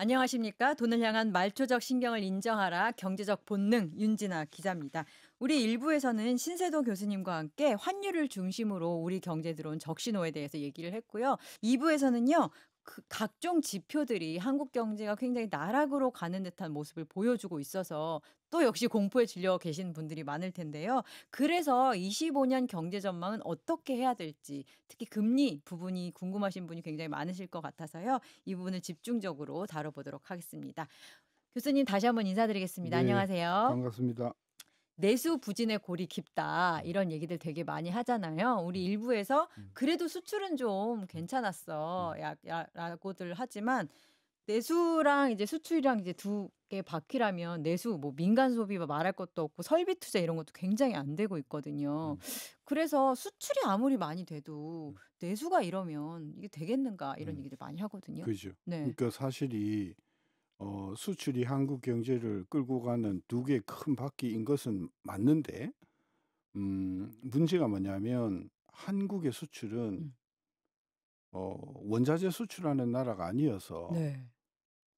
안녕하십니까? 돈을 향한 말초적 신경을 인정하라 경제적 본능 윤진아 기자입니다. 우리 일부에서는 신세도 교수님과 함께 환율을 중심으로 우리 경제에 들어온 적신호에 대해서 얘기를 했고요. 2부에서는요. 그 각종 지표들이 한국 경제가 굉장히 나락으로 가는 듯한 모습을 보여주고 있어서 또 역시 공포에 질려 계신 분들이 많을 텐데요. 그래서 25년 경제 전망은 어떻게 해야 될지, 특히 금리 부분이 궁금하신 분이 굉장히 많으실 것 같아서요. 이 부분을 집중적으로 다뤄보도록 하겠습니다. 교수님 다시 한번 인사드리겠습니다. 네. 안녕하세요. 반갑습니다. 내수 부진의 골이 깊다. 음. 이런 얘기들 되게 많이 하잖아요. 우리 음. 일부에서 음. 그래도 수출은 좀 괜찮았어. 음. 라고들 하지만 내수랑 이제 수출이랑 이제 두 개 바퀴라면 내수 뭐 민간 소비 말할 것도 없고 설비 투자 이런 것도 굉장히 안 되고 있거든요. 음. 그래서 수출이 아무리 많이 돼도 음. 내수가 이러면 이게 되겠는가 이런 음. 얘기들 많이 하거든요. 그죠. 네. 그러니까 사실이 수출이 한국 경제를 끌고 가는 두 개의 큰 바퀴인 것은 맞는데 문제가 뭐냐면 한국의 수출은 음. 원자재 수출하는 나라가 아니어서 네.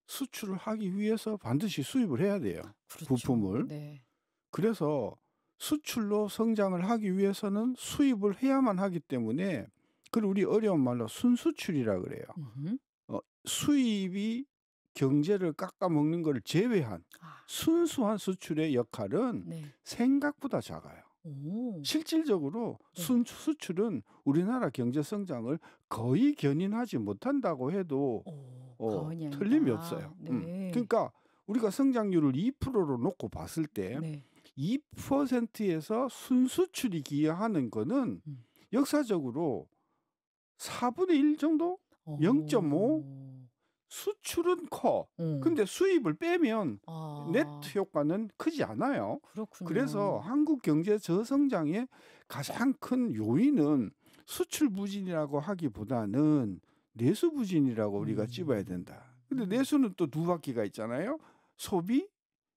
수출을 하기 위해서 반드시 수입을 해야 돼요, 그렇죠. 부품을. 네. 그래서 수출로 성장을 하기 위해서는 수입을 해야만 하기 때문에 그걸 우리 어려운 말로 순수출이라 그래요. 음흠. 수입이 경제를 깎아먹는 걸 제외한 아. 순수한 수출의 역할은 네. 생각보다 작아요. 오. 실질적으로 네. 수출은 우리나라 경제 성장을 거의 견인하지 못한다고 해도 과언이 틀림이 아니다. 없어요. 네. 그러니까 우리가 성장률을 2%로 놓고 봤을 때 네. 2%에서 순수출이 기여하는 거는 음. 역사적으로 4분의 1 정도? 0.5? 어. 수출은 커. 어. 근데 수입을 빼면 아. 네트 효과는 크지 않아요. 그래서 그렇군요. 한국 경제 저성장의 가장 큰 요인은 수출 부진이라고 하기보다는 내수 부진이라고 우리가 찝어야 음. 된다. 근데 음. 내수는 또 두 바퀴가 있잖아요. 소비,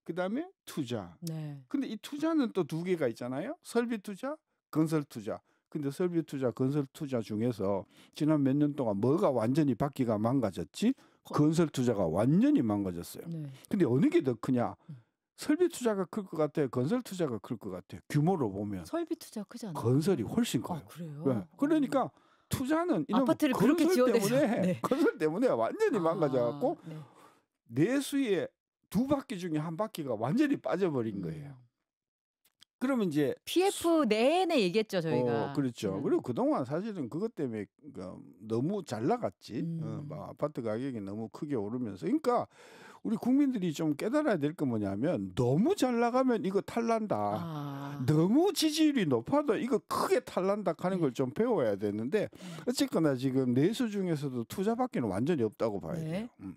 그다음에 투자. 네. 근데 이 투자는 또 두 개가 있잖아요. 설비 투자, 건설 투자. 근데 설비 투자, 건설 투자 중에서 지난 몇 년 동안 뭐가 완전히 바퀴가 망가졌지? 거 건설 투자가 완전히 망가졌어요. 네. 근데 어느 게 더 크냐? 음. 설비 투자가 클 것 같아요? 건설 투자가 클 것 같아요? 규모로 보면 설비 투자 크지 건설이 않나요? 훨씬 아 커요. 왜? 그래요? 그러니까 투자는 이놈 아파트를 그렇게 지어대서 네. 건설 때문에 완전히 망가져 아 갖고 네. 내수의 두 바퀴 중에 한 바퀴가 완전히 빠져버린 거예요. 음. 그러면 이제 PF 내내 얘기했죠, 저희가 그렇죠. 지난. 그리고 그동안 사실은 그것 때문에 너무 잘 나갔지. 막 아파트 가격이 너무 크게 오르면서. 그러니까 우리 국민들이 좀 깨달아야 될 건 뭐냐면 너무 잘 나가면 이거 탈난다. 아. 너무 지지율이 높아도 이거 크게 탈난다 하는 걸 네. 좀 배워야 되는데 어쨌거나 지금 내수 중에서도 투자밖에는 완전히 없다고 봐야 돼요. 네.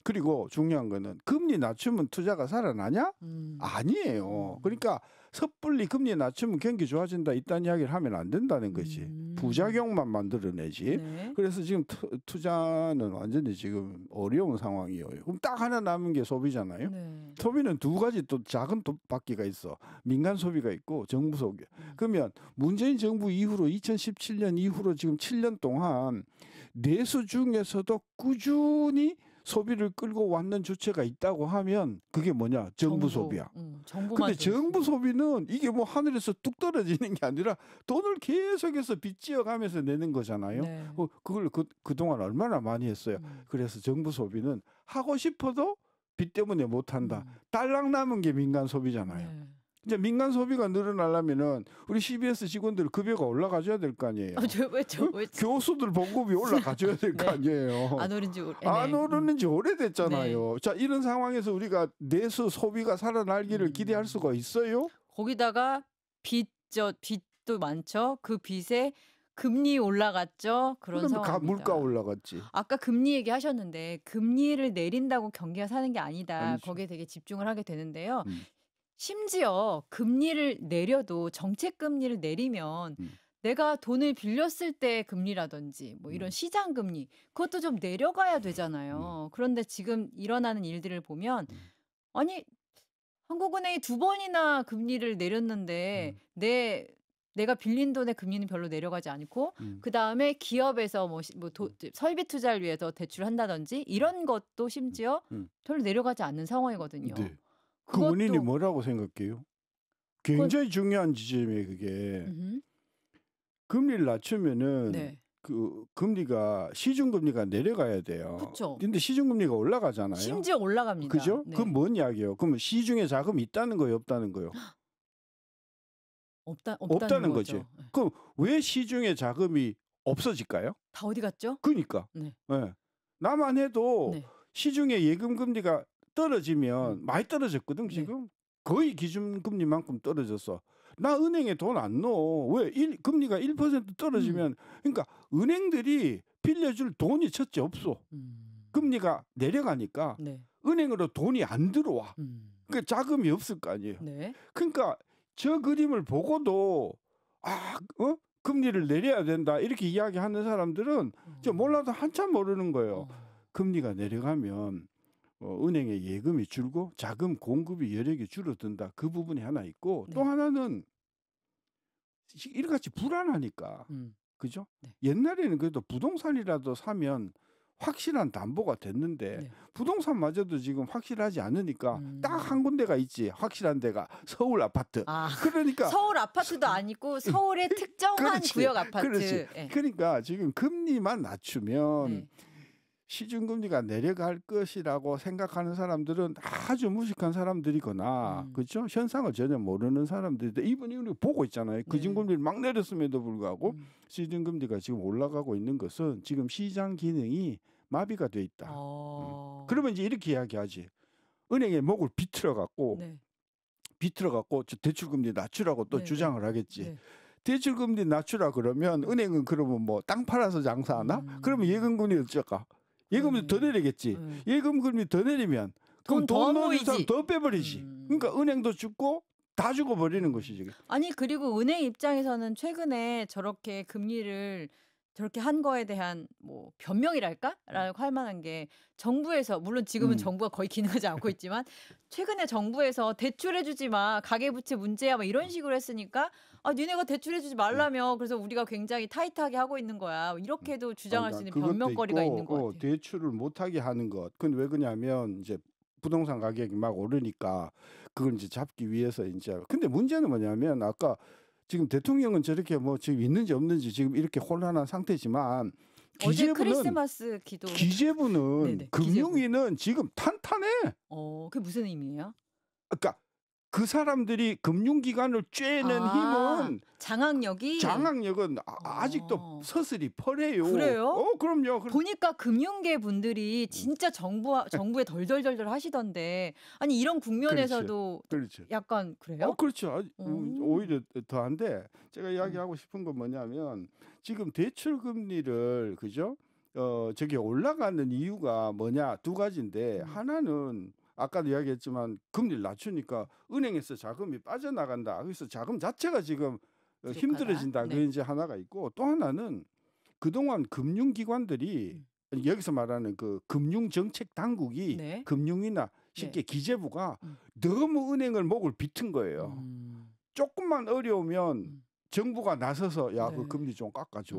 그리고 중요한 거는 금리 낮추면 투자가 살아나냐? 음. 아니에요. 음. 그러니까 섣불리 금리 낮추면 경기 좋아진다 이딴 이야기를 하면 안 된다는 것이 음. 부작용만 만들어내지. 네. 그래서 지금 투자는 완전히 지금 어려운 상황이에요. 그럼 딱 하나 남은 게 소비잖아요. 네. 소비는 두 가지 또 작은 바퀴가 있어. 민간 소비가 있고 정부 소비. 그러면 문재인 정부 이후로 2017년 이후로 지금 7년 동안 내수 중에서도 꾸준히 소비를 끌고 왔는 주체가 있다고 하면 그게 뭐냐? 정부 소비야. 정부만 근데 좀 정부 있으면. 소비는 이게 뭐 하늘에서 뚝 떨어지는 게 아니라 돈을 계속해서 빚지어 가면서 내는 거잖아요. 네. 그걸 그동안 얼마나 많이 했어요. 음. 그래서 정부 소비는 하고 싶어도 빚 때문에 못 한다. 음. 딸랑 남은 게 민간 소비잖아요. 네. 이제 민간 소비가 늘어나려면은 우리 CBS 직원들 급여가 올라가 줘야 될 거 아니에요. 저 왜죠? 왜 교수들 봉급이 올라가 줘야 될 거 네. 아니에요. 안 오른 지 오래 안 네. 오르는 지 오래됐잖아요. 네. 자, 이런 상황에서 우리가 내수 소비가 살아날기를 기대할 수가 있어요? 거기다가 빚도 많죠. 그 빚에 금리 올라갔죠. 그런 그다음에 물가 상황입니다. 올라갔지. 아까 금리 얘기하셨는데 금리를 내린다고 경기가 사는 게 아니다. 아니죠. 거기에 되게 집중을 하게 되는데요. 음. 심지어 금리를 내려도 정책 금리를 내리면 음. 내가 돈을 빌렸을 때 금리라든지 뭐 이런 음. 시장 금리 그것도 좀 내려가야 음. 되잖아요. 그런데 지금 일어나는 일들을 보면 음. 아니 한국은행이 두 번이나 금리를 내렸는데 음. 내 내가 빌린 돈의 금리는 별로 내려가지 않고 음. 그다음에 기업에서 설비 투자를 위해서 대출한다든지 이런 것도 심지어 음. 별로 내려가지 않는 상황이거든요. 네. 그 원인이 그것도 뭐라고 생각해요? 그건 굉장히 중요한 지점이에요, 그게. 음흠. 금리를 낮추면은 네. 그 금리가 시중금리가 내려가야 돼요. 그쵸. 근데 시중금리가 올라가잖아요. 심지어 올라갑니다. 그죠? 네. 그건 뭔 이야기예요? 그러면 시중에 자금이 있다는 거예요, 없다는 거예요? 없다는 없다는 거지. 거죠. 네. 그럼 왜 시중에 자금이 없어질까요? 다 어디 갔죠? 그러니까. 네. 예. 나만 해도 네. 시중에 예금 금리가 떨어지면 많이 떨어졌거든, 네. 지금. 거의 기준금리만큼 떨어졌어. 나 은행에 돈 안 넣어. 왜? 금리가 1% 떨어지면 그러니까 은행들이 빌려줄 돈이 첫째 없어. 금리가 내려가니까 네. 은행으로 돈이 안 들어와. 그러니까 자금이 없을 거 아니에요. 네. 그러니까 저 그림을 보고도 금리를 내려야 된다 이렇게 이야기하는 사람들은 저 몰라도 한참 모르는 거예요. 금리가 내려가면 은행의 예금이 줄고 자금 공급이 여력이 줄어든다. 그 부분이 하나 있고 또 네. 하나는 이같이 불안하니까. 그죠? 네. 옛날에는 그래도 부동산이라도 사면 확실한 담보가 됐는데 네. 부동산마저도 지금 확실하지 않으니까 딱 음. 한 군데가 있지. 확실한 데가 서울 아파트. 아, 그러니까 서울 아파트도 아니고 서울의 특정한 그렇지. 구역 아파트. 그렇지. 예. 그러니까 지금 금리만 낮추면 네. 시중금리가 내려갈 것이라고 생각하는 사람들은 아주 무식한 사람들이거나 그렇죠? 현상을 전혀 모르는 사람들인데 이분이 우리 보고 있잖아요. 기준금리를 막 내렸음에도 불구하고 시중금리가 지금 올라가고 있는 것은 지금 시장 기능이 마비가 돼 있다. 그러면 이제 이렇게 이야기하지. 은행에 목을 비틀어 갖고 네. 대출금리 낮추라고 또 네, 주장을 하겠지. 네. 대출금리 낮추라 그러면 은행은 그러면 뭐 땅 팔아서 장사하나? 그러면 예금금리 어쩔까? 예금금리 더 내리겠지. 예금금리 더 내리면 그럼 돈 넣는 사람 더 빼버리지. 그러니까 은행도 죽고 다 죽어버리는 것이지. 아니 그리고 은행 입장에서는 최근에 저렇게 금리를 저렇게 한 거에 대한 뭐 변명이랄까?라고 할 만한 게 정부에서 물론 지금은 정부가 거의 기능하지 않고 있지만 최근에 정부에서 대출해주지 마 가계부채 문제야 막 이런 식으로 했으니까 아 니네가 대출해주지 말라며 그래서 우리가 굉장히 타이트하게 하고 있는 거야 이렇게도 주장할 수 있는 변명거리가 있는 것 같아요. 대출을 못하게 하는 것. 근데 왜 그러냐면 이제 부동산 가격이 막 오르니까 그걸 이제 잡기 위해서 이제. 근데 문제는 뭐냐면 아까 지금 대통령은 저렇게 뭐 지금 있는지 없는지 지금 이렇게 혼란한 상태지만 어제 크리스마스 기재부는 네네, 금융위는 지금 탄탄해. 그게 무슨 의미예요? 그러니까 그 사람들이 금융기관을 쬐는 힘은 장악력은 아직도 서슬이 펄해요. 그래요? 그럼요. 보니까 금융계 분들이 진짜 정부에 덜덜덜덜 하시던데 아니 이런 국면에서도 그렇죠. 약간 그래요? 그렇죠. 오히려 더한데 제가 이야기하고 싶은 건 뭐냐면 지금 대출 금리를 그죠? 저기 올라가는 이유가 뭐냐 두 가지인데 하나는 아까도 이야기했지만 금리를 낮추니까 은행에서 자금이 빠져나간다. 그래서 자금 자체가 지금 힘들어진다. 그게 이제 하나가 있고 또 하나는 그동안 금융기관들이 여기서 말하는 그 금융정책 당국이 금융이나 쉽게 기재부가 너무 은행을 목을 비튼 거예요. 조금만 어려우면 정부가 나서서 야 그 금리 좀 깎아줘.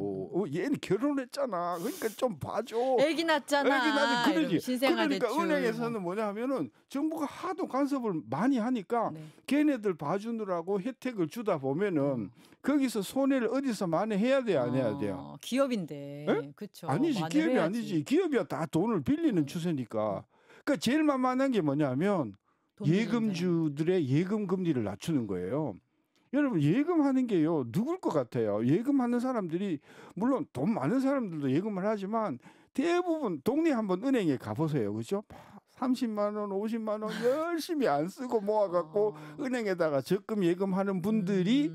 얘는 결혼했잖아. 그러니까 좀 봐줘. 애기 낳잖아. 그러지. 그러니까 은행에서는 뭐냐 하면은 정부가 하도 간섭을 많이 하니까 걔네들 봐주느라고 혜택을 주다 보면은 거기서 손해를 어디서 만회해야 돼 안 해야 돼요? 기업인데. 그렇죠. 아니지. 기업이 아니지. 기업이야 다 돈을 빌리는 추세니까. 그러니까 제일 만만한 게 뭐냐면 예금주들의 예금 금리를 낮추는 거예요. 여러분 예금하는 게요 누굴 것 같아요? 예금하는 사람들이 물론 돈 많은 사람들도 예금을 하지만 대부분 동네 한번 은행에 가보세요, 그렇죠? 30만 원, 50만 원 열심히 안 쓰고 모아갖고 은행에다가 적금 예금하는 분들이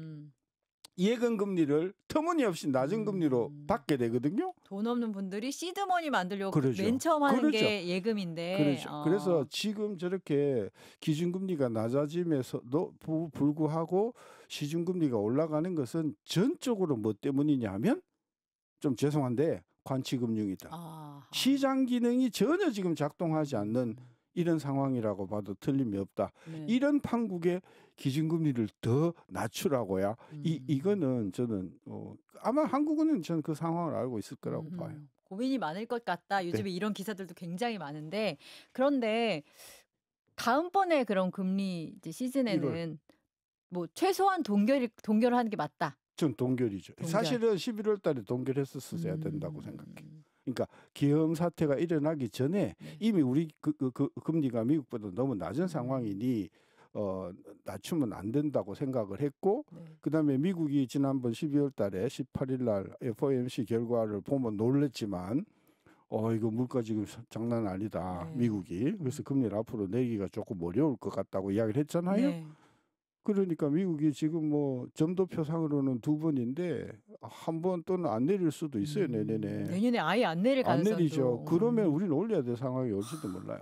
예금 금리를 터무니없이 낮은 금리로 받게 되거든요. 돈 없는 분들이 시드머니 만들려고 맨 처음 하는 게 예금인데. 그래서 지금 저렇게 기준금리가 낮아짐에서도 불구하고 시중금리가 올라가는 것은 전적으로 뭐 때문이냐 하면 좀 죄송한데 관치금융이다. 시장 기능이 전혀 지금 작동하지 않는 이런 상황이라고 봐도 틀림이 없다. 네. 이런 판국에 기준금리를 더 낮추라고야. 이거는 저는 아마 한국은행 저는 그 상황을 알고 있을 거라고 봐요. 고민이 많을 것 같다. 네. 요즘에 이런 기사들도 굉장히 많은데 그런데 다음번에 그런 금리 이제 1월 시즌에는 뭐 최소한 동결을 하는 게 맞다. 전 동결이죠. 동결. 사실은 11월 달에 동결했었어야 된다고 생각해요. 음. 그러니까 기형 사태가 일어나기 전에 네. 이미 우리 그 금리가 미국보다 너무 낮은 상황이니 낮추면 안 된다고 생각을 했고 네. 그다음에 미국이 지난번 12월 달에 18일 날 FOMC 결과를 보면 놀랬지만 이거 물가 지금 장난 아니다. 네. 미국이. 그래서 금리를 앞으로 내기가 조금 어려울 것 같다고 이야기를 했잖아요. 네. 그러니까 미국이 지금 뭐 점도표상으로는 2번인데 한 번 또는 안 내릴 수도 있어요. 내년에. 내년에 아예 안 내릴 안 가능성도. 내리죠. 그러면 우리는 올려야 될 상황이 올지도 몰라요.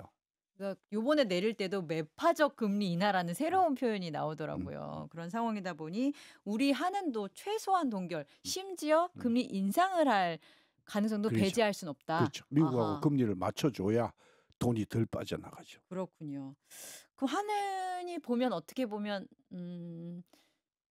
그러니까 요번에 내릴 때도 매파적 금리 인하라는 새로운 표현이 나오더라고요. 그런 상황이다 보니 우리 한은도 최소한 동결, 심지어 금리 인상을 할 가능성도 그렇죠. 배제할 순 없다. 그렇죠. 미국하고 아하. 금리를 맞춰줘야 돈이 덜 빠져나가죠. 그렇군요. 그 한은이 보면 어떻게 보면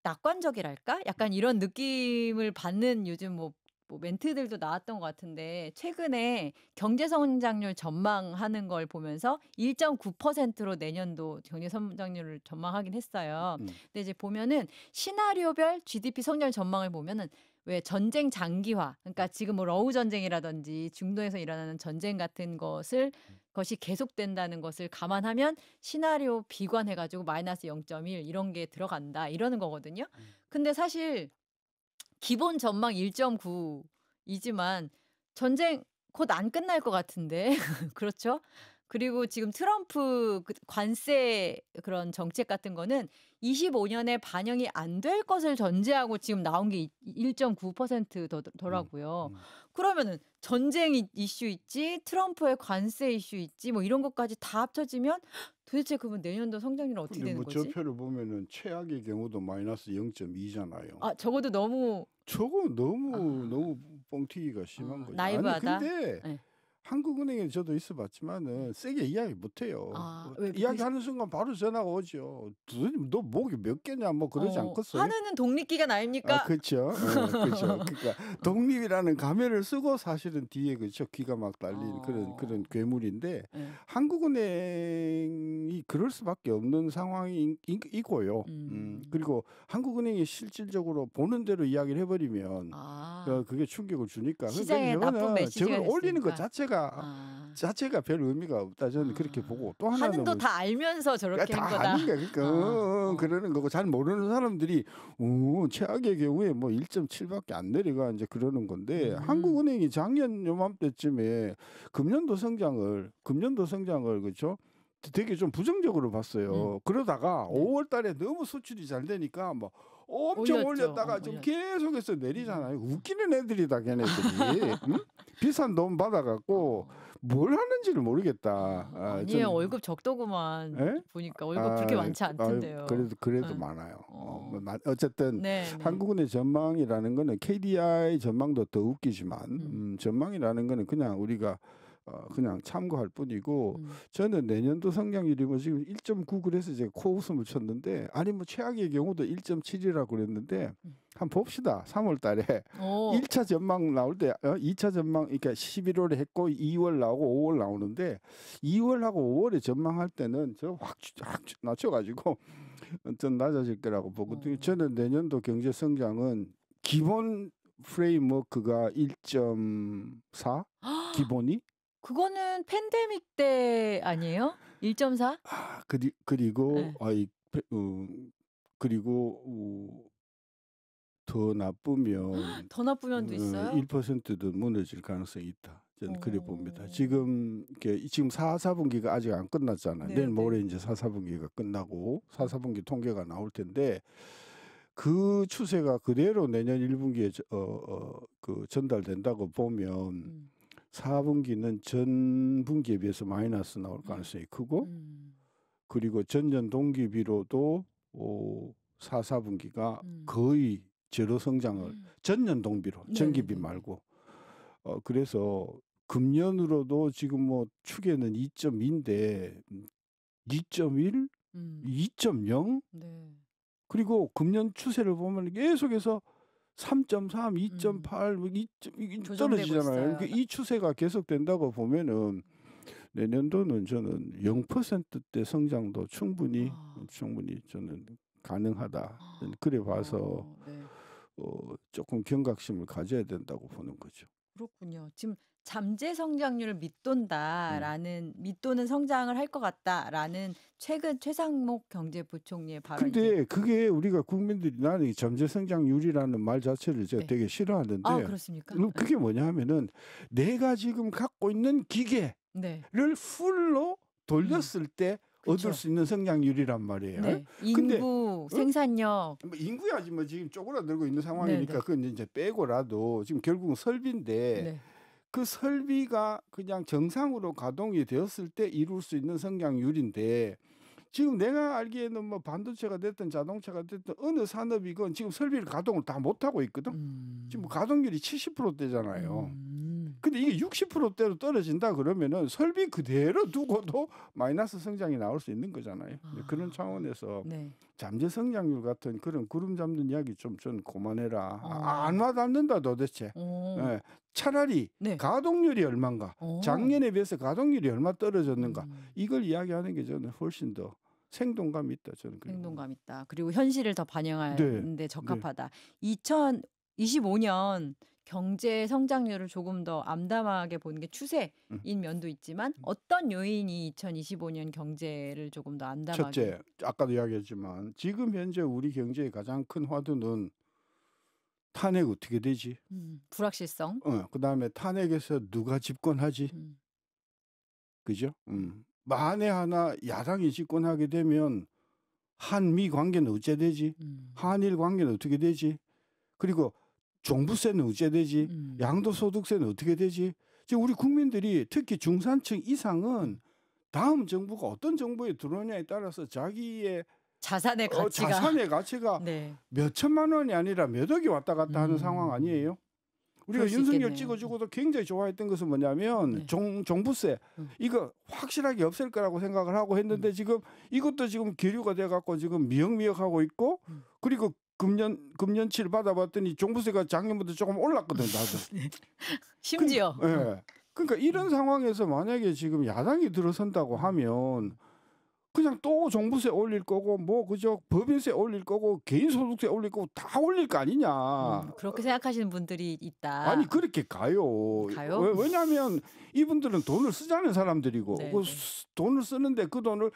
낙관적이랄까? 약간 이런 느낌을 받는 요즘 뭐 멘트들도 나왔던 것 같은데 최근에 경제 성장률 전망하는 걸 보면서 1.9%로 내년도 경제 성장률을 전망하긴 했어요. 근데 이제 보면은 시나리오별 GDP 성장 전망을 보면은 왜 전쟁 장기화, 그러니까 지금 뭐 러우 전쟁이라든지 중동에서 일어나는 전쟁 같은 것이 계속된다는 것을 감안하면 시나리오 비관해가지고 마이너스 0.1 이런 게 들어간다 이러는 거거든요. 근데 사실 기본 전망 1.9이지만 전쟁 곧 안 끝날 것 같은데 그렇죠? 그리고 지금 트럼프 관세 그런 정책 같은 거는 25년에 반영이 안 될 것을 전제하고 지금 나온 게 1.9%더라고요. 그러면은 전쟁 이슈 있지, 트럼프의 관세 이슈 있지, 뭐 이런 것까지 다 합쳐지면 도대체 그러면 내년도 성장률은 어떻게 되는 저 거지? 표를 보면은 최악의 경우도 마이너스 0.2잖아요. 아, 적어도 너무 저거 너무 뻥튀기가 심한 거죠. 나이브하다. 근데 네. 한국은행에 저도 있어봤지만은 세게 이야기 못해요. 왜 이야기하는 순간 바로 전화가 오죠. 너 목이 몇 개냐 뭐 그러지 않겠어요? 한은은 독립기관 아닙니까? 그렇죠. 그렇죠. 그러니까 독립이라는 가면을 쓰고 사실은 뒤에 그렇죠. 귀가 막 달린 그런 괴물인데 네. 한국은행이 그럴 수밖에 없는 상황이고요. 그리고 한국은행이 실질적으로 보는 대로 이야기를 해버리면 그게 충격을 주니까. 시장에 나쁜 메시지가 저걸 올리는 것 됐으니까. 자체가 별 의미가 없다. 저는 그렇게 보고 또 하나는 한은도 다 알면서 저렇게 한 다 거다. 아는 게 그러니까 그러는 거고 잘 모르는 사람들이 최악의 경우에 뭐 1.7밖에 안 내려가 이제 그러는 건데 한국은행이 작년 요맘때쯤에 금년도 성장을 그렇죠? 되게 좀 부정적으로 봤어요. 그러다가 5월 달에 너무 수출이 잘 되니까 뭐 엄청 올렸다가 좀 계속해서 내리잖아요. 웃기는 애들이다 걔네들이. 응? 비싼 돈 받아갖고 뭘 하는지를 모르겠다. 아니에요. 월급 적더구만. 보니까 월급 그렇게 많지 않던데요. 그래도 많아요. 어쨌든 한국은행 전망이라는 거는 KDI 전망도 더 웃기지만 전망이라는 거는 그냥 우리가 그냥 참고할 뿐이고 저는 내년도 성장률이 뭐 지금 1.9 그래서 제가 코웃음을 쳤는데 아니 뭐 최악의 경우도 1.7이라고 그랬는데 한번 봅시다. 3월 달에 1차 전망 나올 때 2차 전망 그러니까 11월에 했고 2월 나오고 5월 나오는데 2월하고 5월에 전망할 때는 저 확 낮춰가지고 좀 낮아질 거라고 보거든요. 저는 내년도 경제 성장은 기본 프레임워크가 1.4 기본이 그거는 팬데믹 때 아니에요? 1.4? 그리고 그리고 더 나쁘면도 있어요? 1%도 무너질 가능성이 있다. 저는 그래 봅니다. 지금 4분기가 아직 안 끝났잖아요. 내일 모레 이제 4분기가 끝나고 4분기 통계가 나올 텐데 그 추세가 그대로 내년 1분기에 전달된다고 보면 4분기는 전분기에 비해서 마이너스 나올 가능성이 크고 그리고 전년 동기비로도 4분기가 거의 제로 성장을 전년 동비로 전기비 말고 그래서 금년으로도 지금 뭐 추계는 2.2인데 2.1, 음. 2.0 네. 그리고 금년 추세를 보면 계속해서 3.3, 음. 2.8, 뭐 조정되고 떨어지잖아요. 있어요. 이 추세가 계속된다고 보면은 내년도는 저는 0%대 성장도 충분히 아. 저는 가능하다. 저는 그래 봐서 네. 조금 경각심을 가져야 된다고 보는 거죠. 그렇군요. 지금 잠재 성장률을 음. 밑도는 성장을 할 것 같다라는 최근 최상목 경제부총리의 발언인데 근데 그게 우리가 국민들이 나는 이 잠재 성장률이라는 말 자체를 제가 네. 되게 아 싫어하는데 그렇습니까? 예. 그게 뭐냐 하면은 내가 지금 갖고 있는 기계를 네. 풀로 돌렸을 때 얻을 그쵸. 수 있는 성장률이란 말이에요. 네. 근데 인구, 어? 생산력. 뭐 인구야지 뭐 지금 쪼그라들고 있는 상황이니까 네네. 그건 이제 빼고라도 지금 결국은 설비인데 네. 그 설비가 그냥 정상으로 가동이 되었을 때 이룰 수 있는 성장률인데 지금 내가 알기에는 뭐 반도체가 됐든 자동차가 됐든 어느 산업이건 지금 설비를 가동을 다 못하고 있거든. 지금 음. 가동률이 70%대잖아요. 음. 근데 이게 60%대로 떨어진다 그러면은 설비 그대로 두고도 마이너스 성장이 나올 수 있는 거잖아요. 그런 아. 차원에서 네. 잠재 성장률 같은 그런 구름 잡는 이야기 좀 그만해라. 안 어. 와닿는다 도대체. 어. 예. 차라리 네. 가동률이 얼마인가, 어. 작년에 비해서 가동률이 얼마 떨어졌는가 음. 이걸 이야기하는 게 저는 훨씬 더 생동감이 있다. 저는 그렇게 봅니다. 생동감 있다. 그리고 현실을 더 네, 반영하는 데 네. 적합하다. 2025년 경제 성장률을 조금 더 암담하게 보는 게 추세인 음. 면도 있지만 어떤 요인이 2025년 경제를 조금 더 암담하게 첫째, 아까도 이야기했지만 지금 현재 우리 경제의 가장 큰 화두는 탄핵 어떻게 되지? 불확실성. 그다음에 탄핵에서 누가 집권하지? 음. 그죠? 만에 하나 야당이 집권하게 되면 한미 관계는 어째 되지? 음. 한일 관계는 어떻게 되지? 그리고 종부세는 어째 되지? 음. 양도소득세는 어떻게 되지? 지금 우리 국민들이 특히 중산층 이상은 다음 정부가 어떤 정부에 들어오냐에 따라서 자기의 자산의 가치가 자산의 가치가 네. 몇 천만 원이 아니라 몇 억이 왔다 갔다 하는 상황 음. 아니에요? 우리가 그럴 수 윤석열 있겠네요. 찍어주고도 굉장히 좋아했던 것은 뭐냐면 네. 종부세 음. 이거 확실하게 없앨 거라고 생각을 하고 했는데 지금 이것도 지금 계류가 돼갖고 지금 미역미역하고 있고 그리고 금년치를 받아봤더니 종부세가 작년부터 조금 올랐거든 나도. 심지어 예. 그러니까 이런 상황에서 만약에 지금 야당이 들어선다고 하면 그냥 또 종부세 올릴 거고 뭐 그저 법인세 올릴 거고 개인소득세 올릴 거고 다 올릴 거 아니냐. 그렇게 생각하시는 분들이 있다. 아니 그렇게 가요. 가요? 왜냐하면 이분들은 돈을 쓰자는 사람들이고 네, 그 네. 돈을 쓰는데 그 돈을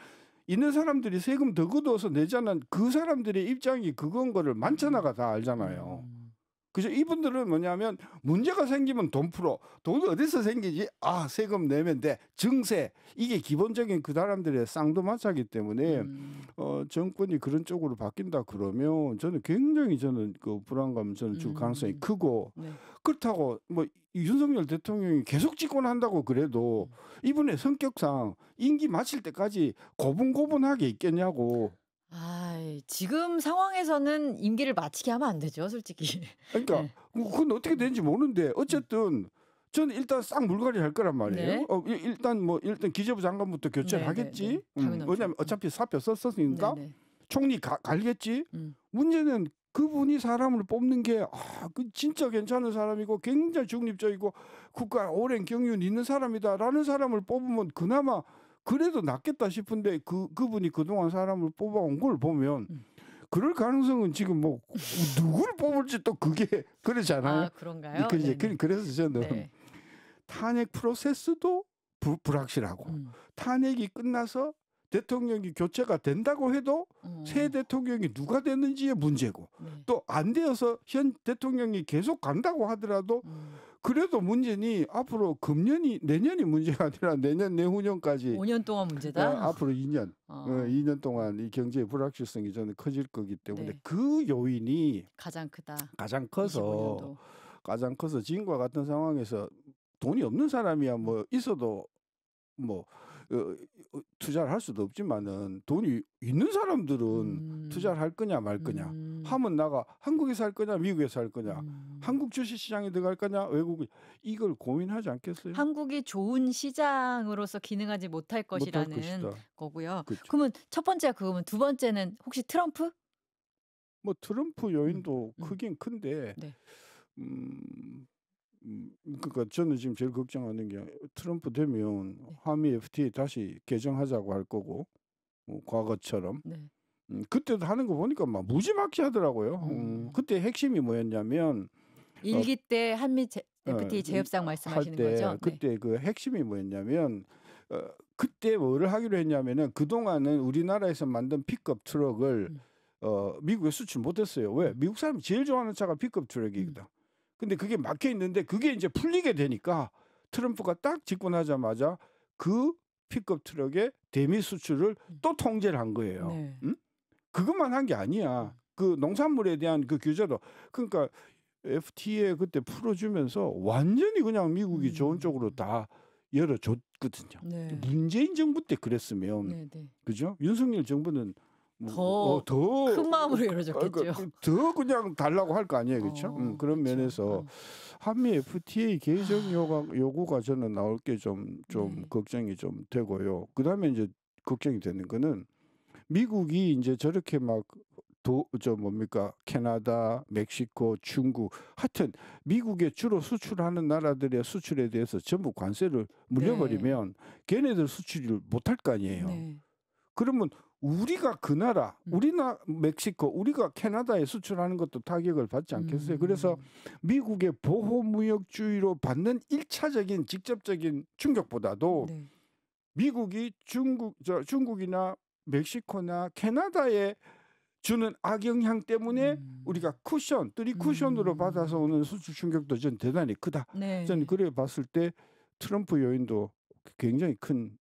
있는 사람들이 세금 더 걷어서 내자는 그 사람들의 입장이 그건 거를 만천하가 다 알잖아요. 그죠? 이분들은 뭐냐면 문제가 생기면 돈 풀어. 돈 어디서 생기지? 아 세금 내면 돼. 증세 이게 기본적인 그 사람들의 쌍두마차기 때문에 정권이 그런 쪽으로 바뀐다 그러면 저는 굉장히 그 불안감 저는 줄 가능성이 크고 네. 그렇다고 뭐 윤석열 대통령이 계속 집권한다고 그래도 이분의 성격상 임기 마칠 때까지 고분고분하게 있겠냐고. 지금 상황에서는 임기를 마치게 하면 안 되죠, 솔직히. 그러니까 네. 그건 어떻게 되는지 모르는데 어쨌든 저는 일단 싹 물갈이 할 거란 말이에요. 네. 일단 기재부 장관부터 교체를 네, 하겠지. 네, 네. 당연하죠. 왜냐하면 어차피 사표 썼으니까 네, 네. 총리 갈겠지. 문제는 그분이 사람을 뽑는 게 그 진짜 괜찮은 사람이고 굉장히 중립적이고 국가 오랜 경륜 있는 사람이다라는 사람을 뽑으면 그나마 그래도 낫겠다 싶은데 그분이 그동안 사람을 뽑아온 걸 보면 그럴 가능성은 지금 뭐 누구를 뽑을지 또 그게 그러잖아요. 그런가요? 그래서 저는 네. 탄핵 프로세스도 불확실하고 탄핵이 끝나서 대통령이 교체가 된다고 해도 새 대통령이 누가 되는지의 문제고 또 안 되어서 현 대통령이 계속 간다고 하더라도 그래도 문제니 앞으로 내년이 문제가 아니라 내년 내후년까지 5년 동안 문제다. 앞으로 2년 2년 동안 이 경제의 불확실성이 저는 커질 거기 때문에 네. 그 요인이 가장 크다. 가장 커서 25년도. 가장 커서 지금과 같은 상황에서 돈이 없는 사람이야 뭐 있어도 뭐 투자를 할 수도 없지만은 돈이 있는 사람들은 투자를 할 거냐 말 거냐 하면 나가 한국에서 할 거냐 미국에서 할 거냐 한국 주식 시장에 들어갈 거냐 외국 이걸 고민하지 않겠어요? 한국이 좋은 시장으로서 기능하지 못할 못할 것이라는 것이다. 거고요. 그렇죠. 그러면 첫 번째가 그거면 두 번째는 혹시 트럼프? 뭐 트럼프 요인도 음. 크긴 큰데 네. 그러니까 저는 지금 제일 걱정하는 게 트럼프 되면 네. 한미 FTA 다시 개정하자고 할 거고 과거처럼 네. 그때도 하는 거 보니까 막 무지막지 하더라고요. 음. 그때 핵심이 뭐였냐면 일기 때 한미 FTA 어, 재협상 할 말씀하시는 때 거죠? 네. 그때 그 핵심이 뭐였냐면 그때 뭐를 하기로 했냐면은 그동안은 우리나라에서 만든 픽업 트럭을 미국에 수출 못했어요. 왜? 미국 사람이 제일 좋아하는 차가 픽업 트럭이거든. 근데 그게 막혀 있는데 그게 이제 풀리게 되니까 트럼프가 딱 집권하자마자 그 픽업 트럭의 대미 수출을 또 통제를 한 거예요. 네. 응? 그것만 한 게 아니야. 그 농산물에 대한 그 규제도 그러니까 FTA 그때 풀어주면서 완전히 그냥 미국이 좋은 쪽으로 다 열어줬거든요. 네. 문재인 정부 때 그랬으면 네, 네. 그죠? 윤석열 정부는 더 큰 마음으로 열어줬겠죠. 더 그냥 달라고 할 거 아니에요, 그렇죠? 그런 그쵸. 면에서 한미 FTA 개정 요구가 저는 나올 게 좀 네. 걱정이 좀 되고요. 그다음에 이제 걱정이 되는 거는 미국이 이제 저렇게 막 뭡니까 캐나다, 멕시코, 중국 하여튼 미국에 주로 수출하는 나라들의 수출에 대해서 전부 관세를 물려버리면 걔네들 수출을 못할 거 아니에요. 네. 그러면 우리가 그 나라, 우리나 멕시코, 우리가 캐나다에 수출하는 것도 타격을 받지 않겠어요? 그래서 미국의 보호무역주의로 받는 일차적인 직접적인 충격보다도 네. 미국이 중국이나 멕시코나 캐나다에 주는 악영향 때문에 우리가 쿠션으로 받아서 오는 수출 충격도 전 대단히 크다. 네. 저는 그래 봤을 때 트럼프 요인도 굉장히 큰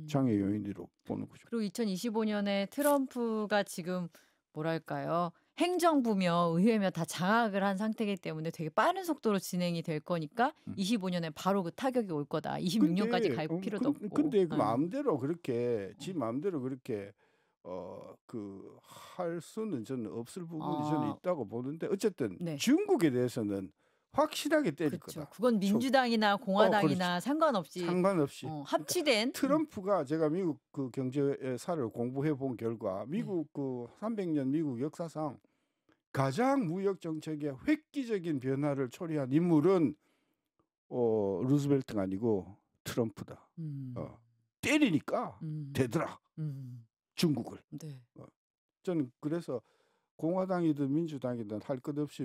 장애 요인으로 보는 거죠. 그리고 2025년에 트럼프가 지금 뭐랄까요? 행정부며 의회며 다 장악을 한 상태이기 때문에 되게 빠른 속도로 진행이 될 거니까 25년에 바로 그 타격이 올 거다. 26년까지 갈 필요도 없고. 근데 그 마음대로 그렇게 지 마음대로 그렇게 그 할 수는 저는 없을 부분이 저는 있다고 보는데 어쨌든 네. 중국에 대해서는 확실하게 때릴 그렇죠. 거다. 그건 민주당이나 공화당이나 상관없이 상관없이 합치된 트럼프가 제가 미국 그 경제사를 공부해 본 결과 미국 그 300년 미국 역사상 가장 무역 정책에 획기적인 변화를 초래한 인물은 루즈벨트가 아니고 트럼프다. 때리니까 되더라. 중국을. 네. 저는 그래서 공화당이든 민주당이든 할 것 없이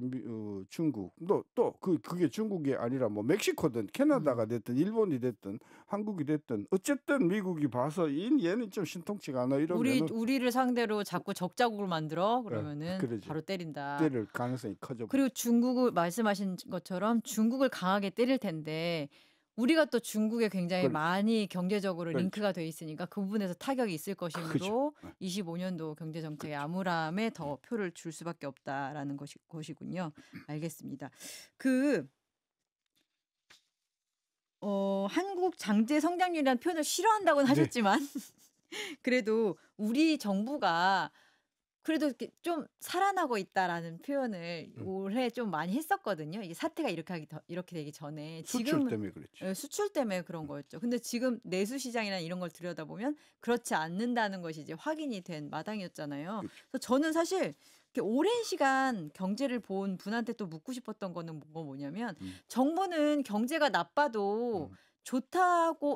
중국 또 그게 중국이 아니라 뭐 멕시코든 캐나다가 됐든 일본이 됐든 한국이 됐든 어쨌든 미국이 봐서 얘는 좀 신통치가 않아 이러면 우리를 상대로 자꾸 적자국을 만들어 그러면은 바로 때린다. 때릴 가능성이 커져. 그리고 중국을 말씀하신 것처럼 중국을 강하게 때릴 텐데 우리가 또 중국에 굉장히 많이 경제적으로 링크가 돼 있으니까 그 부분에서 타격이 있을 것이므로 25년도 경제 정책의 암울함에 더 표를 줄 수밖에 없다라는 것이군요. 알겠습니다. 한국 장제 성장률이라는 표현을 싫어한다고는 하셨지만 그래도 우리 정부가 그래도 이렇게 좀 살아나고 있다라는 표현을 올해 좀 많이 했었거든요. 이게 사태가 이렇게 되기 전에 수출 때문에 그랬죠. 수출 때문에 그런 거였죠. 근데 지금 내수 시장이나 이런 걸 들여다보면 그렇지 않는다는 것이 이제 확인이 된 마당이었잖아요. 그래서 저는 사실 이렇게 오랜 시간 경제를 본 분한테 또 묻고 싶었던 거는 뭐냐면 정부는 경제가 나빠도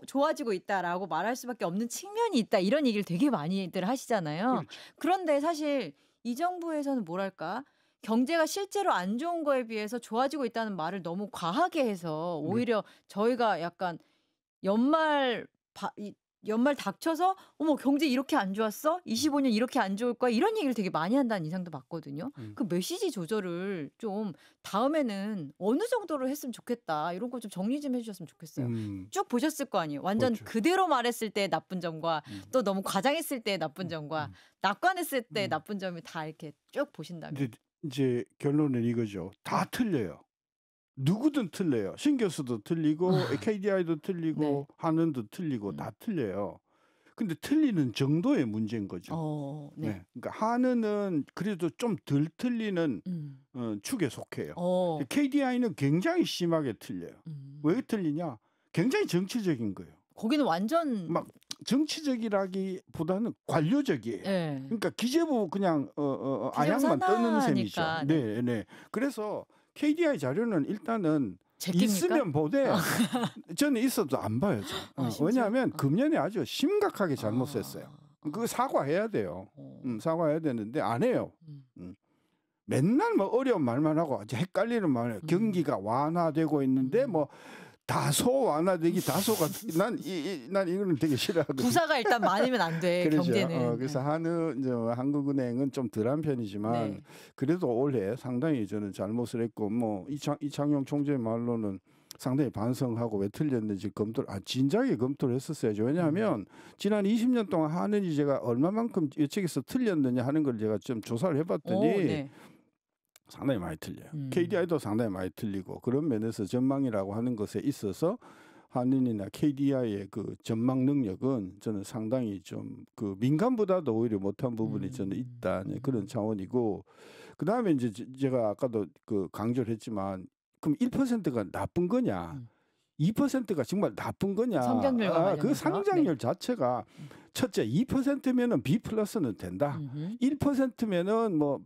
좋아지고 있다라고 말할 수밖에 없는 측면이 있다. 이런 얘기를 되게 많이들 하시잖아요. 그런데 사실 이 정부에서는 뭐랄까? 경제가 실제로 안 좋은 거에 비해서 좋아지고 있다는 말을 너무 과하게 해서 오히려 저희가 약간 연말 닥쳐서 어머 경제 이렇게 안 좋았어? 25년 이렇게 안 좋을 거야? 이런 얘기를 되게 많이 한다는 인상도 받거든요. 그 메시지 조절을 좀 다음에는 어느 정도로 했으면 좋겠다. 이런 거 좀 정리 좀 해주셨으면 좋겠어요. 쭉 보셨을 거 아니에요. 완전 그대로 말했을 때 나쁜 점과 또 너무 과장했을 때 나쁜 점과 낙관했을 때 나쁜 점이 다 이렇게 쭉 보신다면. 이제 결론은 이거죠. 다 틀려요. 누구든 틀려요. 신 교수도 틀리고 KDI도 틀리고 한은도 틀리고 다 틀려요. 근데 틀리는 정도의 문제인 거죠. 네. 네. 그러니까 한은은 그래도 좀 덜 틀리는 음. 축에 속해요. 어. KDI는 굉장히 심하게 틀려요. 왜 음. 틀리냐? 굉장히 정치적인 거예요. 거기는 완전 막 정치적이라기보다는 관료적이에요. 예. 그러니까 기재부 그냥 아양만 뜨는 셈이죠. 산하니까. 네, 네. 그래서 KDI 자료는 일단은 제낍니까? 있으면 보되 저는 있어도 안 봐요. 심지어? 왜냐하면 금년에 아주 심각하게 잘못했어요. 아. 그거 사과해야 돼요. 어. 사과해야 되는데 안 해요. 음. 맨날 뭐 어려운 말만 하고 아주 헷갈리는 말을 경기가 완화되고 있는데 뭐 다소 완화되기 다소가 난 이거는 되게 싫어하거든요. 부사가 일단 많으면 안 돼. 그렇죠. 경제는. 그래서 한국은행은 좀 덜한 편이지만 네. 그래도 올해 상당히 저는 잘못을 했고 뭐 이창용 총재 말로는 상당히 반성하고 왜 틀렸는지 진작에 검토를 했었어야죠. 왜냐하면 지난 20년 동안 한은이 제가 얼마만큼 예측에서 틀렸느냐 하는 걸 제가 좀 조사를 해봤더니 네. 상당히 많이 틀려요. KDI도 상당히 많이 틀리고 그런 면에서 전망이라고 하는 것에 있어서 한은이나 KDI의 그 전망 능력은 저는 상당히 좀 그 민간보다도 오히려 못한 부분이 저는 있다 그런 차원이고 그 다음에 이제 제가 아까도 그 강조를 했지만 그럼 1%가 나쁜 거냐? 2%가 정말 나쁜 거냐? 성장률과 관련해서. 그 상장률 자체가 첫째 2%면은 B 플러스는 된다. 1%면은 뭐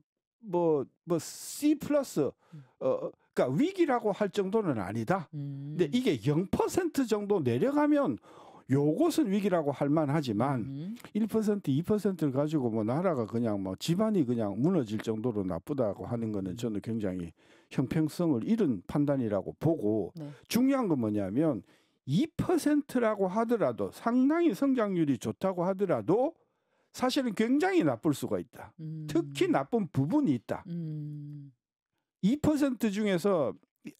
C 플러스 그러니까 위기라고 할 정도는 아니다. 근데 이게 0% 정도 내려가면 요것은 위기라고 할 만하지만 1%, 2%를 가지고 뭐 나라가 그냥 뭐 집안이 그냥 무너질 정도로 나쁘다고 하는 거는 저는 굉장히 형평성을 잃은 판단이라고 보고 네. 중요한 건 뭐냐면 2%라고 하더라도 상당히 성장률이 좋다고 하더라도 사실은 굉장히 나쁠 수가 있다. 특히 나쁜 부분이 있다. 2% 중에서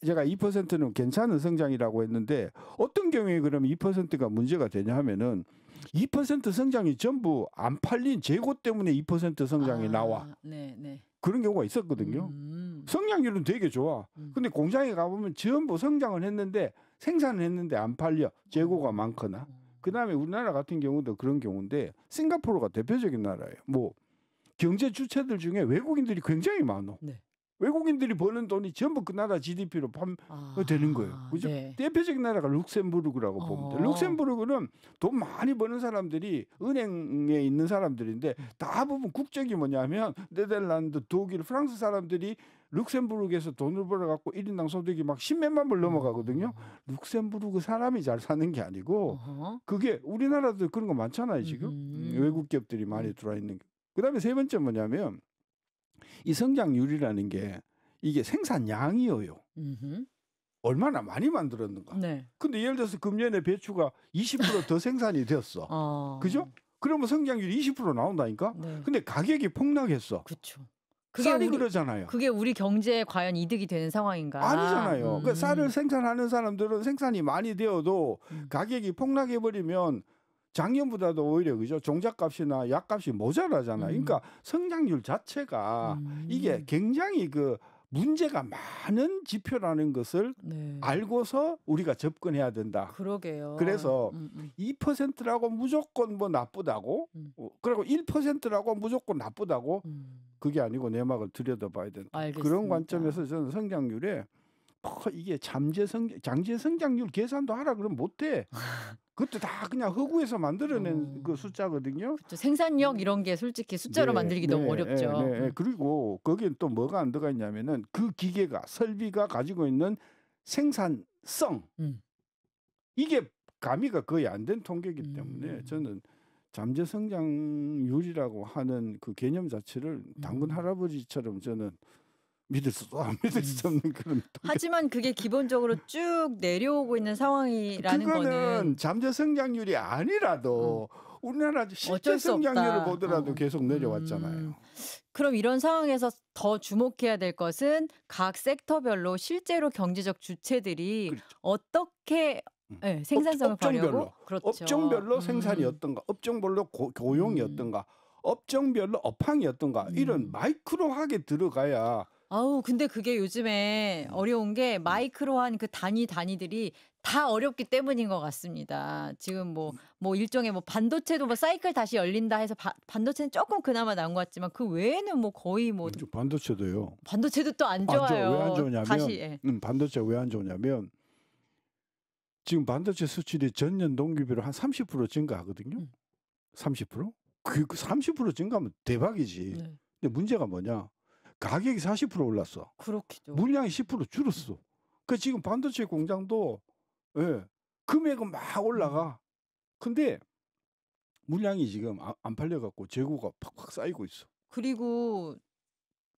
제가 2%는 괜찮은 성장이라고 했는데 어떤 경우에 그러면 2%가 문제가 되냐 하면은 2% 성장이 전부 안 팔린 재고 때문에 2% 성장이 나와. 네. 그런 경우가 있었거든요. 성장률은 되게 좋아. 근데 공장에 가보면 전부 성장을 했는데 생산을 했는데 안 팔려. 재고가 많거나. 그다음에 우리나라 같은 경우도 그런 경우인데 싱가포르가 대표적인 나라예요. 뭐 경제 주체들 중에 외국인들이 굉장히 많어. 네. 외국인들이 버는 돈이 전부 그 나라 GDP로 되는 거예요. 그죠? 네. 대표적인 나라가 룩셈부르크라고 보면 돼요. 룩셈부르크는 돈 많이 버는 사람들이 은행에 있는 사람들인데 대부분 국적이 뭐냐면 네덜란드, 독일, 프랑스 사람들이 룩셈부르크에서 돈을 벌어갖고 1인당 소득이 막 10몇만 불 넘어가거든요. 룩셈부르크 사람이 잘 사는 게 아니고 그게 우리나라도 그런 거 많잖아요. 지금 외국 기업들이 많이 들어와 있는 게. 그다음에 세 번째 뭐냐면 이 성장률이라는 게 이게 생산량이에요. 얼마나 많이 만들었는가. 네. 근데 예를 들어서 금년에 배추가 20% 더 생산이 되었어. 그죠? 그러면 성장률이 20% 나온다니까? 네. 근데 가격이 폭락했어. 그렇죠. 쌀이 그러잖아요. 그게 우리 경제에 과연 이득이 되는 상황인가? 아니잖아요. 그러니까 쌀을 생산하는 사람들은 생산이 많이 되어도 가격이 폭락해버리면 작년보다도 오히려 그죠 종잣값이나 약값이 모자라잖아요. 그러니까 성장률 자체가 이게 굉장히 그 문제가 많은 지표라는 것을 네. 알고서 우리가 접근해야 된다. 그러게요. 그래서 2%라고 무조건 뭐 나쁘다고 그리고 1%라고 무조건 나쁘다고 그게 아니고 내막을 들여다봐야 된다. 알겠습니다. 그런 관점에서 저는 성장률에 이게 장제 성장률 계산도 하라 그러면 못해. 그것도 다 그냥 허구에서 만들어낸 그 숫자거든요. 그렇죠. 생산력 이런 게 솔직히 숫자로 만들기 너무 어렵죠. 그리고 거기엔 또 뭐가 안 들어가 있냐면은 그 기계가 설비가 가지고 있는 생산성 이게 가미가 거의 안 된 통계이기 때문에 저는 잠재 성장률이라고 하는 그 개념 자체를 당근 할아버지처럼 저는 믿을 수도 안 믿을 수 없는 그런. 하지만 그게 기본적으로 쭉 내려오고 있는 상황이라는 그거는 거는 잠재 성장률이 아니라도 우리나라 실제 성장률을 보더라도 계속 내려왔잖아요. 그럼 이런 상황에서 더 주목해야 될 것은 각 섹터별로 실제로 경제적 주체들이 그렇죠. 어떻게 생산성을 발휘하고 그렇죠. 업종별로 생산이 어떤가, 업종별로 고용이 어떤가, 업종별로 업황이 어떤가 이런 마이크로하게 들어가야 아우 근데 그게 요즘에 어려운 게 마이크로한 그 단위들이 다 어렵기 때문인 것 같습니다. 지금 뭐 일종의 뭐 반도체도 뭐 사이클 다시 열린다 해서 반도체는 조금 그나마 나은 것 같지만 그 외에는 뭐 거의 뭐 반도체도요. 반도체도 또 안 안 좋아. 왜 안 좋아요. 다시 좋으냐면 예. 반도체 왜 안 좋냐면 지금 반도체 수출이 전년 동기비로 한 30% 증가하거든요. 음. 30%? 그 30% 증가하면 대박이지. 네. 근데 문제가 뭐냐? 가격이 40% 올랐어. 그렇겠죠. 물량이 10% 줄었어. 그 지금 반도체 공장도 예, 금액은 막 올라가. 근데 물량이 지금 안 팔려 갖고 재고가 팍팍 쌓이고 있어. 그리고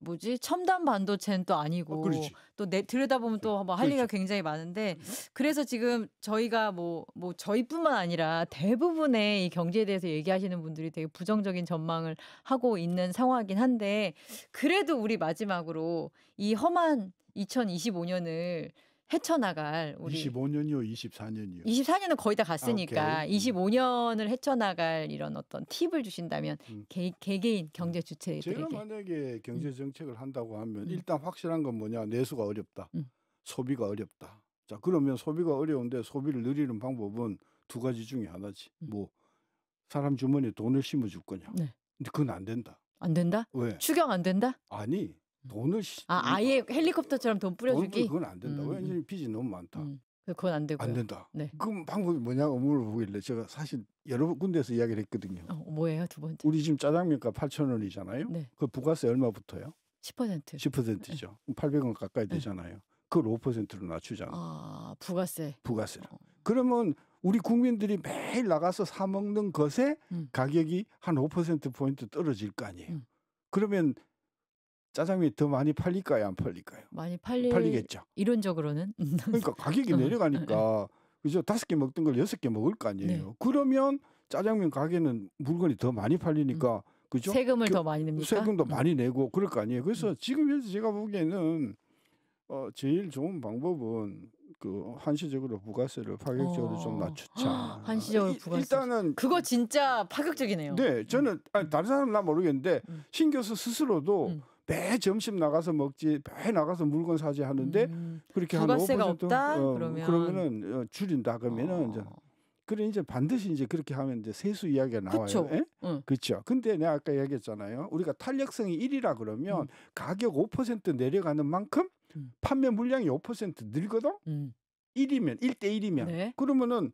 뭐지? 첨단 반도체는 또 아니고 그렇지. 또 들여다보면 또 뭐 할 얘기가 그렇죠. 굉장히 많은데 그래서 지금 저희가 뭐 저희뿐만 아니라 대부분의 이 경제에 대해서 얘기하시는 분들이 되게 부정적인 전망을 하고 있는 상황이긴 한데 그래도 우리 마지막으로 이 험한 2025년을 헤쳐나갈 우리 25년이요, 24년이요. 24년은 거의 다 갔으니까 오케이. 25년을 헤쳐나갈 이런 어떤 팁을 주신다면 음. 개개인 경제 제가 주체들에게. 만약에 경제 정책을 한다고 하면 음. 일단 확실한 건 뭐냐? 내수가 어렵다. 음. 소비가 어렵다. 자, 그러면 소비가 어려운데 소비를 늘리는 방법은 두 가지 중에 하나지. 뭐 사람 주머니에 돈을 심어 줄 거냐? 네. 근데 그건 안 된다. 안 된다? 왜? 추경 안 된다? 아니, 돈을 아예 헬리콥터처럼 돈 뿌려주기? 그건 안 된다. 왜냐면 빚이 너무 많다. 그건 안 되고요. 안 된다. 네. 그 방법이 뭐냐고 물어보길래 제가 사실 여러 군데에서 이야기를 했거든요. 뭐예요, 두 번째? 우리 지금 짜장면값 8,000원이잖아요. 네. 그 부가세 얼마 붙어요? 10%. 10%죠. 800원 가까이 되잖아요. 그걸 5%로 낮추잖아. 아, 부가세. 부가세를. 그러면 우리 국민들이 매일 나가서 사 먹는 것에 가격이 한 5%포인트 떨어질 거 아니에요. 그러면 짜장면이 더 많이 팔릴까요? 안 팔릴까요? 많이 팔리겠죠. 이론적으로는. 그러니까 가격이 내려가니까 그죠? 5개 먹던 걸 6개 먹을 거 아니에요. 네. 그러면 짜장면 가게는 물건이 더 많이 팔리니까 그죠? 세금을 더 많이 냅니까? 세금도 많이 내고 그럴 거 아니에요. 그래서 지금 현재 제가 보기에는 제일 좋은 방법은 그 한시적으로 부가세를 파격적으로 좀 낮추자. 한시적으로 부가세. 일단은 그거 진짜 파격적이네요. 네, 저는 다른 사람은 나 모르겠는데 신 교수 스스로도 매 점심 나가서 먹지, 매 나가서 물건 사지 하는데 그렇게 한 부가세가 5% 없다? 그러면은 줄인다 그러면은 이제 그래 이제 반드시 이제 그렇게 하면 이제 세수 이야기가 나와요. 그쵸. 예? 그렇죠. 근데 내가 아까 얘기했잖아요. 우리가 탄력성이 1이라 그러면 가격 5% 내려가는 만큼 판매 물량이 5% 늘거든. 1이면 1대1이면 네. 그러면은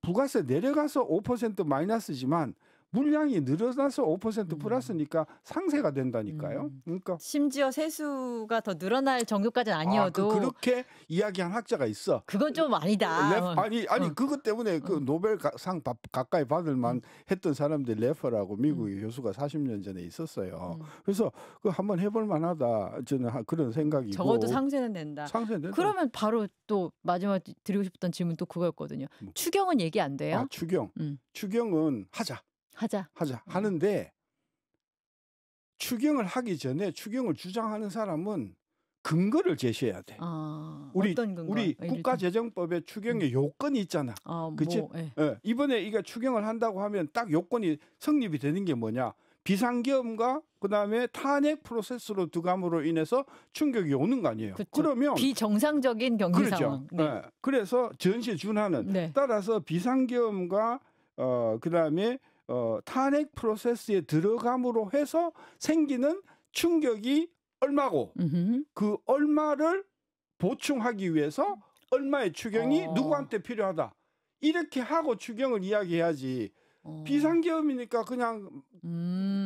부가세 내려가서 5% 마이너스지만 물량이 늘어나서 5% 플러스니까 상세가 된다니까요. 그러니까 심지어 세수가 더 늘어날 정도까지는 아니어도 그렇게 이야기한 학자가 있어. 그건 좀 아니다. 아니 그것 때문에 그 노벨상 가까이 받을 만 했던 사람들 레퍼라고 미국의 교수가 40년 전에 있었어요. 그래서 그 한번 해볼 만하다 저는 그런 생각이고. 적어도 상세는 된다. 상세는 된다. 그러면 바로 또 마지막 드리고 싶었던 질문 또 그거였거든요. 추경은 얘기 안 돼요? 추경은 하자. 하는데 추경을 하기 전에 추경을 주장하는 사람은 근거를 제시해야 돼. 어떤 근거? 우리 국가재정법에 추경의 요건이 있잖아. 그렇지? 예, 이번에 이게 추경을 한다고 하면 딱 요건이 성립이 되는 게 뭐냐? 비상계엄과 그다음에 탄핵 프로세스로 들어감으로 인해서 충격이 오는 거 아니에요. 그쵸. 그러면 비정상적인 경기 그렇죠. 상황. 네. 네. 그래서 전시 준하는 네. 따라서 비상계엄과 그다음에 탄핵 프로세스에 들어감으로 해서 생기는 충격이 얼마고 그 얼마를 보충하기 위해서 얼마의 추경이 누구한테 필요하다. 이렇게 하고 추경을 이야기해야지. 비상계엄이니까 그냥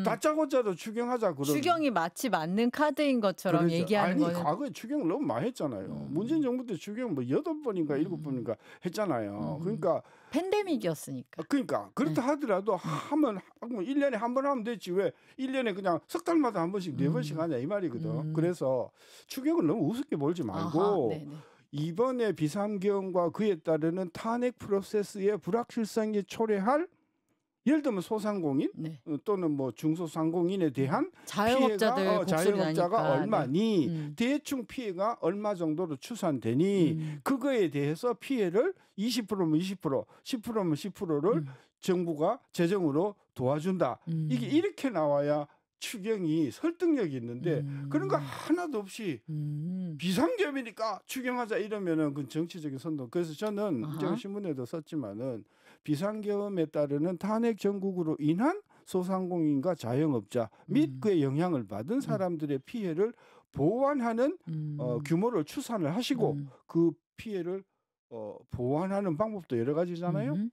다짜고짜도 추경하자 그러면. 추경이 마치 맞는 카드인 것처럼 그렇죠. 얘기하는 거는. 과거에 추경을 너무 많이 했잖아요. 문재인 정부 때 추경 뭐 8번인가 7번인가 했잖아요. 그러니까 팬데믹이었으니까. 그러니까 그렇다 하더라도 하면 1년에 한 번 하면 됐지 왜 1년에 그냥 석 달마다 한 번씩 4번씩 하냐 이 말이거든. 그래서 추경을 너무 우습게 몰지 말고 이번에 비상계엄과 그에 따르는 탄핵 프로세스의 불확실성이 초래할 예를 들면 소상공인 또는 뭐 중소상공인에 대한 자영업자가 얼마니 대충 피해가 얼마 정도로 추산되니 그거에 대해서 피해를 20%면 20%, 10%면 10%를 정부가 재정으로 도와준다. 이게 이렇게 나와야 추경이 설득력이 있는데 그런 거 음. 하나도 없이 음. 비상계엄이니까 추경하자 이러면은 그 정치적인 선동. 그래서 저는 제가 아하. 신문에도 썼지만은 비상계엄에 따르는 탄핵 정국으로 인한 소상공인과 자영업자 및 음. 그의 영향을 받은 사람들의 피해를 보완하는 음. 규모를 추산을 하시고 음. 그 피해를 보완하는 방법도 여러 가지잖아요. 음흠.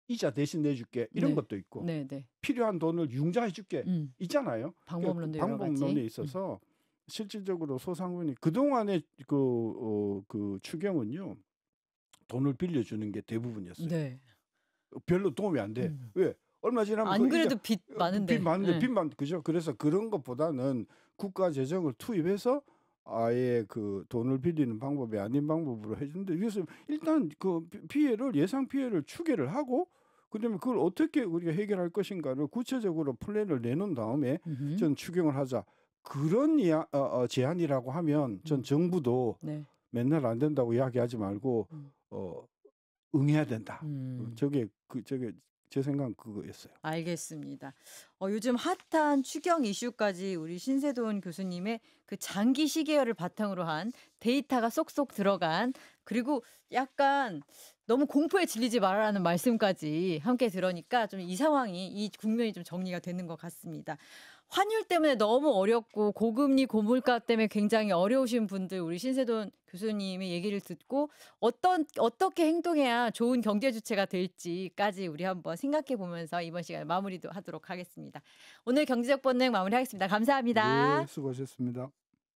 이자 대신 내줄게 이런 네. 것도 있고 네네. 필요한 돈을 융자해줄게 음. 있잖아요. 그러니까 그 방법론도 여러 가지. 방법론에 있어서 실질적으로 소상공인이 그동안의 그 추경은요 돈을 빌려주는 게 대부분이었어요. 네. 별로 도움이 안 돼. 음. 왜? 얼마 지나면 안 그 이자 그래도 빚 빚 많은데. 많은데 예. 빚만 그죠? 그래서 그런 것보다는 국가 재정을 투입해서 아예 그 돈을 빌리는 방법이 아닌 방법으로 해주는데 그래서 일단 그 피해를 예상 피해를 추계를 하고 그다음에 그걸 어떻게 우리가 해결할 것인가를 구체적으로 플랜을 내놓은 다음에 음흠. 전 추경을 하자. 그런 제안이라고 하면 전 정부도 네. 맨날 안 된다고 이야기하지 말고 음. 응해야 된다. 음. 저게 제 생각은 그거였어요. 알겠습니다. 요즘 핫한 추경 이슈까지 우리 신세돈 교수님의 그 장기 시계열을 바탕으로 한 데이터가 쏙쏙 들어간 그리고 약간 너무 공포에 질리지 말아라는 말씀까지 함께 들으니까 좀 이 상황이 이 국면이 좀 정리가 되는 것 같습니다. 환율 때문에 너무 어렵고 고금리 고물가 때문에 굉장히 어려우신 분들 우리 신세돈 교수님의 얘기를 듣고 어떻게 행동해야 좋은 경제 주체가 될지까지 우리 한번 생각해 보면서 이번 시간에 마무리도 하도록 하겠습니다. 오늘 경제적 본능 마무리하겠습니다. 감사합니다. 네, 수고하셨습니다.